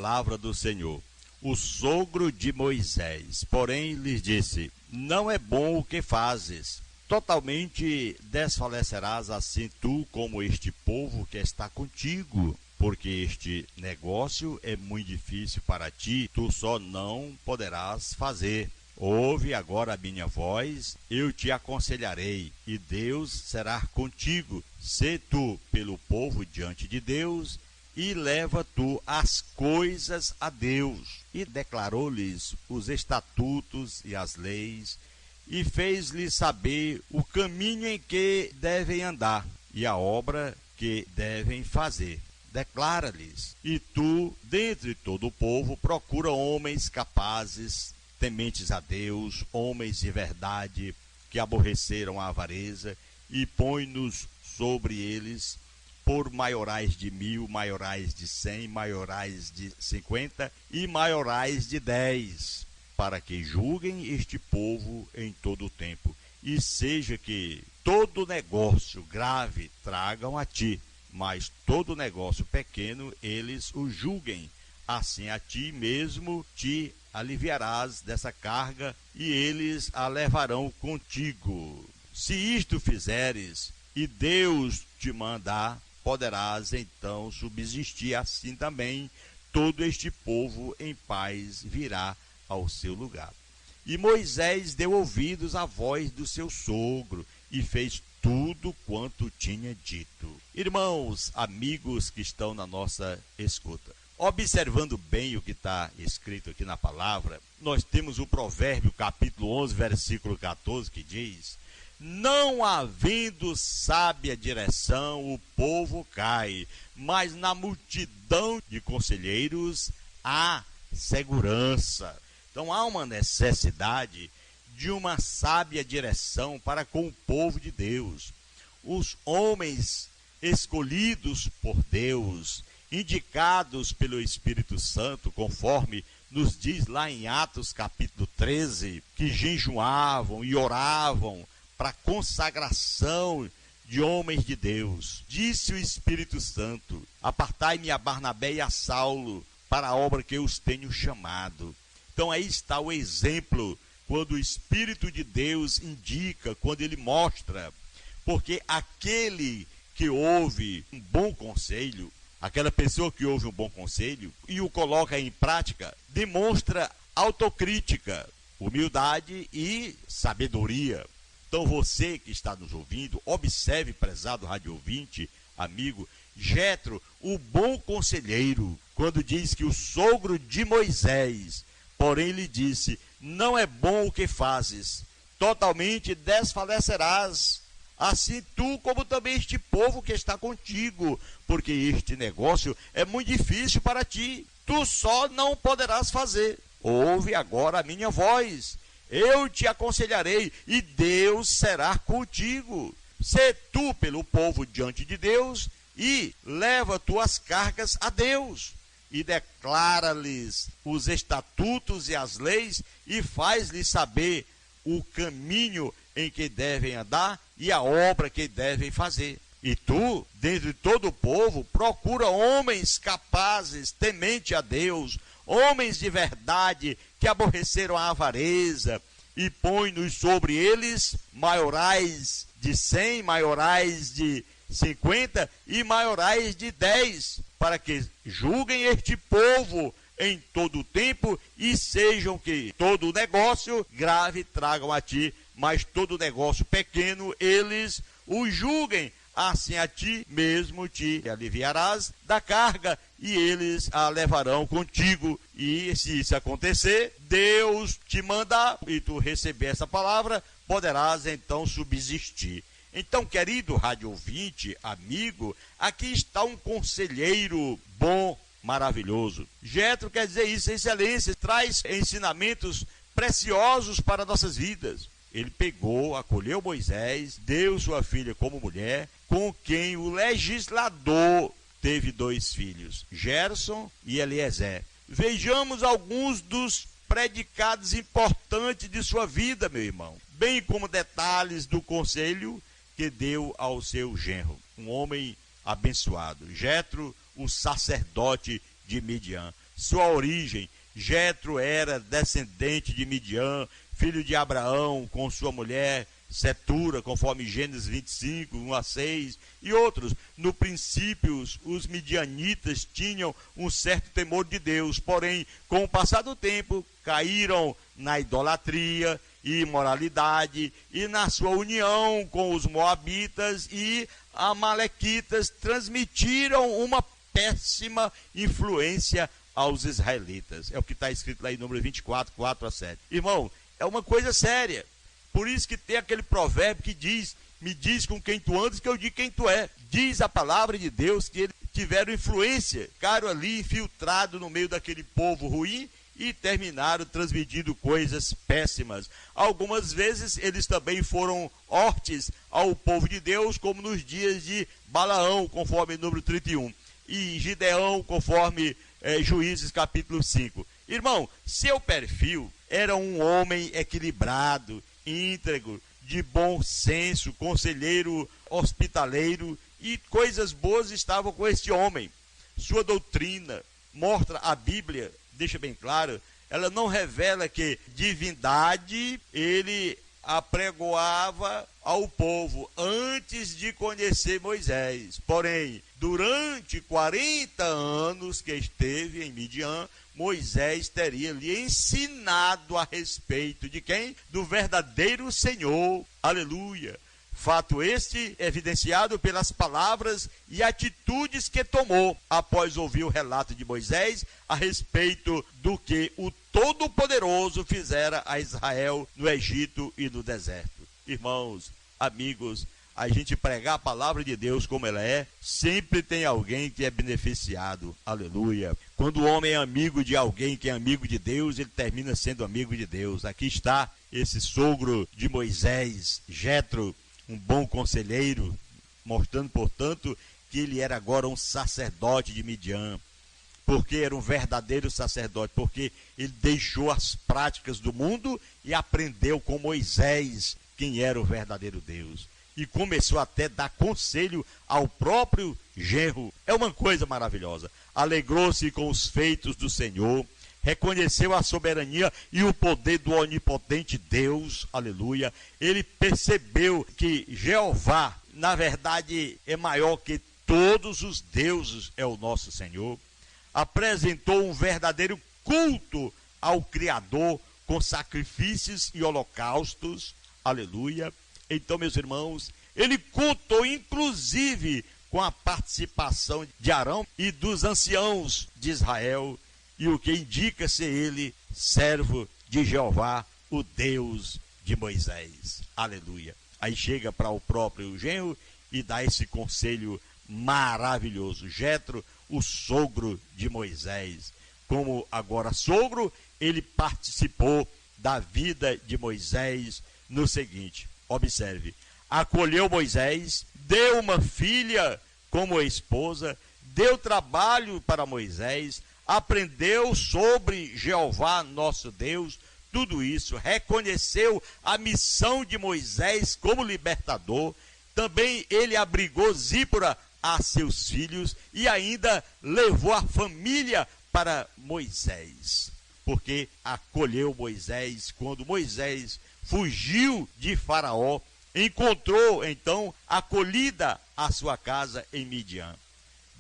palavra do Senhor. O sogro de Moisés, porém, lhes disse: não é bom o que fazes. Totalmente desfalecerás assim tu como este povo que está contigo, porque este negócio é muito difícil para ti, tu só não poderás fazer. Ouve agora a minha voz, eu te aconselharei, e Deus será contigo. Sê tu pelo povo diante de Deus, e leva tu as coisas a Deus. E declarou-lhes os estatutos e as leis, e fez-lhes saber o caminho em que devem andar, e a obra que devem fazer. Declara-lhes: e tu, dentre todo o povo, procura homens capazes, tementes a Deus, homens de verdade, que aborreceram a avareza, e põe-nos sobre eles por maiorais de 1000, maiorais de 100, maiorais de 50 e maiorais de 10, para que julguem este povo em todo o tempo, e seja que todo negócio grave tragam a ti, mas todo negócio pequeno eles o julguem. Assim a ti mesmo te aliviarás dessa carga, e eles a levarão contigo. Se isto fizeres, e Deus te mandar, poderás então subsistir. Assim também todo este povo em paz virá ao seu lugar. E Moisés deu ouvidos à voz do seu sogro, e fez tudo quanto tinha dito. Irmãos, amigos que estão na nossa escuta, observando bem o que está escrito aqui na palavra, nós temos o provérbio capítulo 11, versículo 14, que diz: não havendo sábia direção, o povo cai, mas na multidão de conselheiros há segurança. Então há uma necessidade de uma sábia direção para com o povo de Deus. Os homens escolhidos por Deus, indicados pelo Espírito Santo, conforme nos diz lá em Atos capítulo 13, que jejuavam e oravam para a consagração de homens de Deus. Disse o Espírito Santo: apartai-me a Barnabé e a Saulo para a obra que eu os tenho chamado. Então aí está o exemplo, quando o Espírito de Deus indica, quando ele mostra, porque aquele que ouve um bom conselho, aquela pessoa que ouve um bom conselho e o coloca em prática, demonstra autocrítica, humildade e sabedoria. Então você que está nos ouvindo, observe, prezado rádio ouvinte, amigo, Jetro, o bom conselheiro, quando diz que o sogro de Moisés, porém lhe disse: não é bom o que fazes, totalmente desfalecerás, assim tu como também este povo que está contigo, porque este negócio é muito difícil para ti, tu só não poderás fazer. Ouve agora a minha voz, eu te aconselharei, e Deus será contigo. Sê tu pelo povo diante de Deus, e leva tuas cargas a Deus, e declara-lhes os estatutos e as leis, e faz-lhes saber o caminho em que devem andar e a obra que devem fazer. E tu, dentre todo o povo, procura homens capazes, temente a Deus, homens de verdade, que aborreceram a avareza, e põe-nos sobre eles maiorais de 100, maiorais de 50 e maiorais de 10, para que julguem este povo em todo o tempo, e sejam que todo negócio grave tragam a ti, mas todo negócio pequeno eles o julguem. Assim a ti mesmo te aliviarás da carga, e eles a levarão contigo. E se isso acontecer, Deus te mandar, e tu receber essa palavra, poderás então subsistir. Então, querido rádio ouvinte, amigo, aqui está um conselheiro bom, maravilhoso. Jetro quer dizer isso, excelência, traz ensinamentos preciosos para nossas vidas. Ele pegou, acolheu Moisés, deu sua filha como mulher, com quem o legislador teve 2 filhos, Gerson e Eliezer. Vejamos alguns dos predicados importantes de sua vida, meu irmão, bem como detalhes do conselho que deu ao seu genro, um homem abençoado, Jetro, o sacerdote de Midian. sua origem. Jetro era descendente de Midian, filho de Abraão com sua mulher Setura, conforme Gênesis 25, 1 a 6, e outros. No princípio, os midianitas tinham um certo temor de Deus, porém, com o passar do tempo, caíram na idolatria e imoralidade, e na sua união com os moabitas e amalequitas, transmitiram uma péssima influência aos israelitas. É o que está escrito lá em Número 24, 4 a 7. Irmão, é uma coisa séria. Por isso que tem aquele provérbio que diz: me diz com quem tu andas, que eu digo quem tu é. Diz a palavra de Deus que eles tiveram influência, ficaram ali infiltrados no meio daquele povo ruim e terminaram transmitindo coisas péssimas. Algumas vezes eles também foram hortes ao povo de Deus, como nos dias de Balaão, conforme Número 31, e Gideão, conforme Juízes capítulo 5. Irmão, seu perfil era um homem equilibrado, íntegro, de bom senso, conselheiro, hospitaleiro, e coisas boas estavam com este homem. Sua doutrina, mostra a Bíblia, deixa bem claro, ela não revela que divindade ele apregoava ao povo antes de conhecer Moisés. Porém, durante 40 anos que esteve em Midian, Moisés teria lhe ensinado a respeito de quem? Do verdadeiro Senhor. Aleluia! Fato este evidenciado pelas palavras e atitudes que tomou após ouvir o relato de Moisés a respeito do que o Todo-Poderoso fizera a Israel no Egito e no deserto. Irmãos, amigos, a gente pregar a palavra de Deus como ela é, sempre tem alguém que é beneficiado. Aleluia. Quando o homem é amigo de alguém que é amigo de Deus, ele termina sendo amigo de Deus. Aqui está esse sogro de Moisés, Jetro, um bom conselheiro, mostrando, portanto, que ele era agora um sacerdote de Midian. Porque era um verdadeiro sacerdote, porque ele deixou as práticas do mundo e aprendeu com Moisés quem era o verdadeiro Deus. E começou até a dar conselho ao próprio genro. É uma coisa maravilhosa. Alegrou-se com os feitos do Senhor, reconheceu a soberania e o poder do onipotente Deus, aleluia. Ele percebeu que Jeová, na verdade, é maior que todos os deuses, é o nosso Senhor. Apresentou um verdadeiro culto ao Criador com sacrifícios e holocaustos, aleluia. Então, meus irmãos, ele cultou inclusive com a participação de Arão e dos anciãos de Israel, e o que indica ser ele servo de Jeová, o Deus de Moisés. Aleluia. Aí chega para o próprio genro e dá esse conselho maravilhoso. Jetro, o sogro de Moisés. Como agora sogro, ele participou da vida de Moisés no seguinte. Observe, acolheu Moisés, deu uma filha como esposa, deu trabalho para Moisés, aprendeu sobre Jeová nosso Deus, tudo isso, reconheceu a missão de Moisés como libertador, também ele abrigou Zípora a seus filhos e ainda levou a família para Moisés, porque acolheu Moisés quando Moisés fugiu de Faraó, encontrou então acolhida a sua casa em Midian.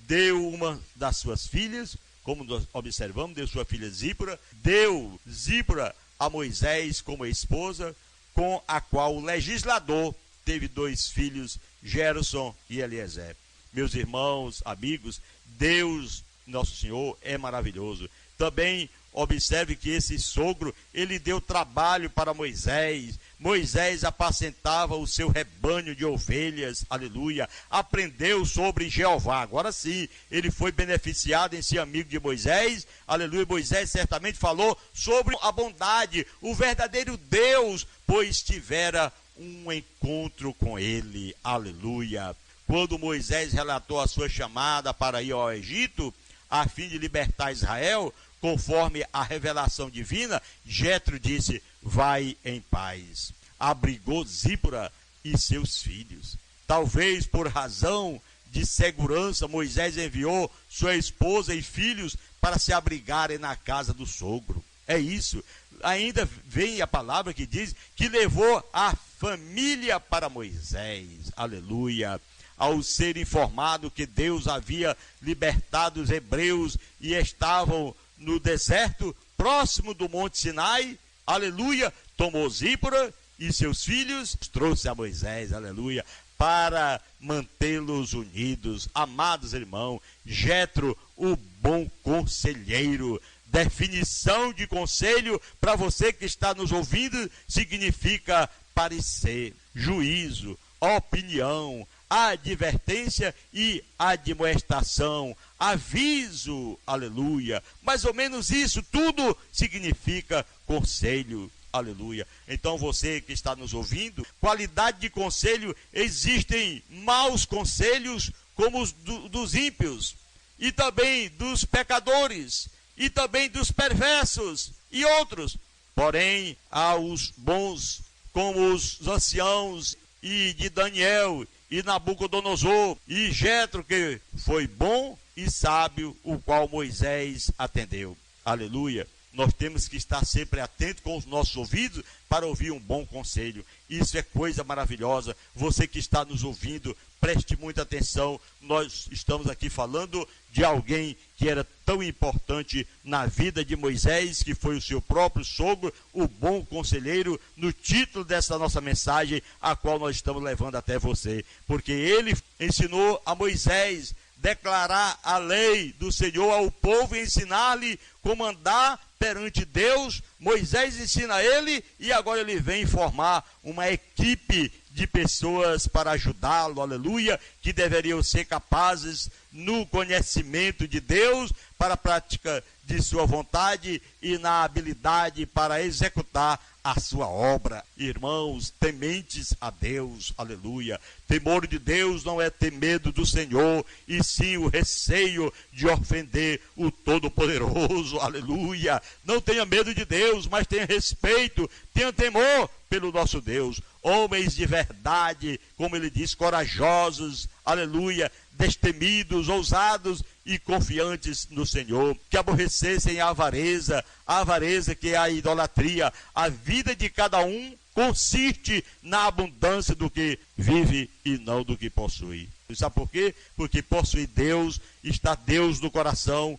Deu uma das suas filhas, como nós observamos, deu sua filha Zípora, deu Zípora a Moisés como esposa, com a qual o legislador teve 2 filhos, Gerson e Eliezer. Meus irmãos, amigos, Deus, nosso Senhor, é maravilhoso. Também observe que esse sogro, ele deu trabalho para Moisés. Moisés apacentava o seu rebanho de ovelhas, aleluia, aprendeu sobre Jeová. Agora sim, ele foi beneficiado em ser amigo de Moisés, aleluia. Moisés certamente falou sobre a bondade, o verdadeiro Deus, pois tivera um encontro com ele, aleluia. Quando Moisés relatou a sua chamada para ir ao Egito, a fim de libertar Israel, conforme a revelação divina, Jetro disse, vai em paz. Abrigou Zípora e seus filhos. Talvez por razão de segurança, Moisés enviou sua esposa e filhos para se abrigarem na casa do sogro. É isso. Ainda vem a palavra que diz que levou a família para Moisés. Aleluia. Ao ser informado que Deus havia libertado os hebreus e estavam no deserto, próximo do Monte Sinai, aleluia, tomou Zípora e seus filhos, trouxe a Moisés, aleluia, para mantê-los unidos. Amados irmãos, Jetro, o bom conselheiro. Definição de conselho para você que está nos ouvindo significa parecer, juízo, opinião, advertência e admoestação, aviso, aleluia. Mais ou menos isso tudo significa conselho, aleluia. Então você que está nos ouvindo, qualidade de conselho, existem maus conselhos como os dos ímpios, e também dos pecadores, e também dos perversos, e outros. Porém, há os bons, como os anciãos, e de Daniel, e Nabucodonosor, e Jetro, que foi bom e sábio, o qual Moisés atendeu. Aleluia. Nós temos que estar sempre atentos com os nossos ouvidos para ouvir um bom conselho. Isso é coisa maravilhosa. Você que está nos ouvindo, preste muita atenção. Nós estamos aqui falando de alguém que era tão importante na vida de Moisés, que foi o seu próprio sogro, o bom conselheiro, no título dessa nossa mensagem, a qual nós estamos levando até você. Porque ele ensinou a Moisés declarar a lei do Senhor ao povo e ensinar-lhe como andar perante Deus. Moisés ensina a ele e agora ele vem formar uma equipe de pessoas para ajudá-lo, aleluia, que deveriam ser capazes no conhecimento de Deus, para a prática de sua vontade e na habilidade para executar a sua obra. Irmãos, tementes a Deus, aleluia. Temor de Deus não é ter medo do Senhor, e sim o receio de ofender o Todo-Poderoso, aleluia. Não tenha medo de Deus, mas tenha respeito, tenha temor pelo nosso Deus. Homens de verdade, como ele diz, corajosos, aleluia, destemidos, ousados e confiantes no Senhor, que aborrecessem a avareza que é a idolatria. A vida de cada um consiste na abundância do que vive e não do que possui. Sabe por quê? Porque possuir Deus, está Deus no coração,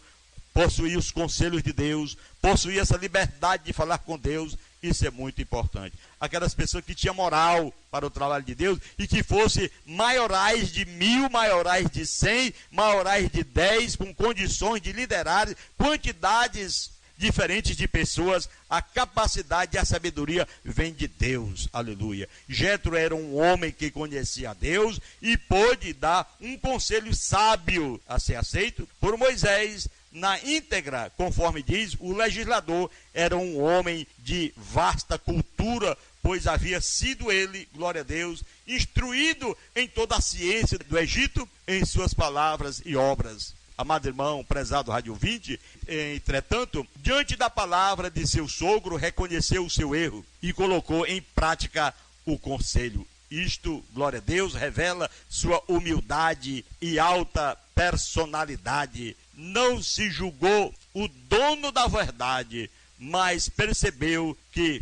possuir os conselhos de Deus, possuir essa liberdade de falar com Deus, isso é muito importante. Aquelas pessoas que tinham moral para o trabalho de Deus e que fossem maiorais de 1000, maiorais de 100, maiorais de 10, com condições de liderar quantidades diferentes de pessoas, a capacidade e a sabedoria vem de Deus, aleluia. Jetro era um homem que conhecia a Deus e pôde dar um conselho sábio a ser aceito por Moisés. Na íntegra, conforme diz, o legislador era um homem de vasta cultura, pois havia sido ele, glória a Deus, instruído em toda a ciência do Egito, em suas palavras e obras. Amado irmão, prezado rádio ouvinte, entretanto, diante da palavra de seu sogro, reconheceu o seu erro e colocou em prática o conselho. Isto, glória a Deus, revela sua humildade e alta personalidade. Não se julgou o dono da verdade, mas percebeu que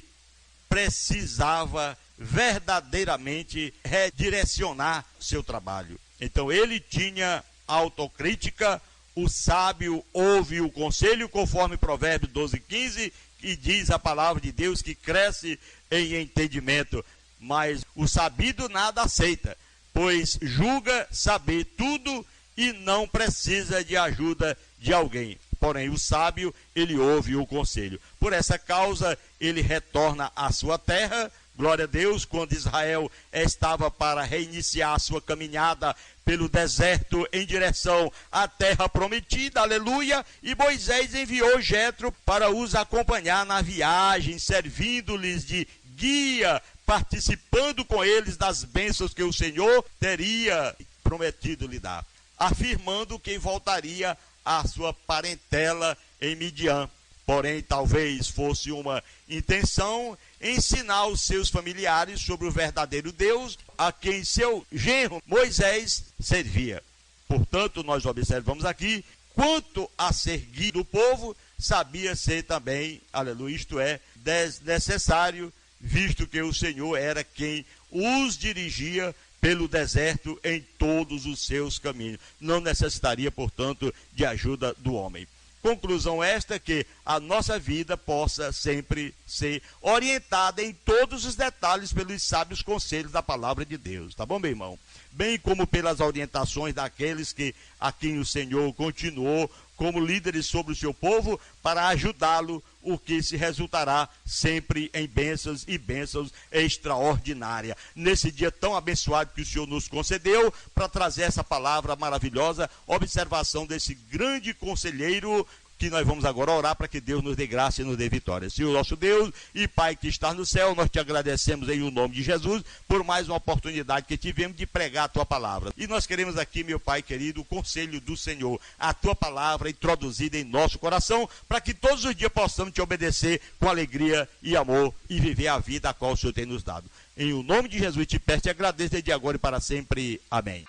precisava verdadeiramente redirecionar seu trabalho. Então ele tinha autocrítica. O sábio ouve o conselho, conforme Provérbios 12:15, e diz a palavra de Deus que cresce em entendimento. Mas o sabido nada aceita, pois julga saber tudo e não precisa de ajuda de alguém. Porém, o sábio, ele ouve o conselho. Por essa causa, ele retorna à sua terra. Glória a Deus, quando Israel estava para reiniciar a sua caminhada pelo deserto em direção à terra prometida, aleluia, e Moisés enviou Jetro para os acompanhar na viagem, servindo-lhes de guia, participando com eles das bênçãos que o Senhor teria prometido lhe dar, afirmando que voltaria à sua parentela em Midian. Porém, talvez fosse uma intenção ensinar os seus familiares sobre o verdadeiro Deus a quem seu genro Moisés servia. portanto, nós observamos aqui, quanto a ser guia do povo, sabia ser também, aleluia, isto é, necessário, visto que o Senhor era quem os dirigia pelo deserto em todos os seus caminhos. Não necessitaria, portanto, de ajuda do homem. Conclusão esta, que a nossa vida possa sempre ser orientada em todos os detalhes pelos sábios conselhos da palavra de Deus. Tá bom, meu irmão? Bem como pelas orientações daqueles a quem o Senhor continuou como líderes sobre o seu povo para ajudá-lo, o que se resultará sempre em bênçãos e bênçãos extraordinárias. Nesse dia tão abençoado que o Senhor nos concedeu, para trazer essa palavra maravilhosa, observação desse grande conselheiro, que nós vamos agora orar para que Deus nos dê graça e nos dê vitória. Senhor nosso Deus e Pai que está no céu, nós te agradecemos em nome de Jesus por mais uma oportunidade que tivemos de pregar a tua palavra. E nós queremos aqui, meu Pai querido, o conselho do Senhor, a tua palavra introduzida em nosso coração, para que todos os dias possamos te obedecer com alegria e amor e viver a vida a qual o Senhor tem nos dado. Em o nome de Jesus te peço e agradeço desde agora e para sempre. Amém.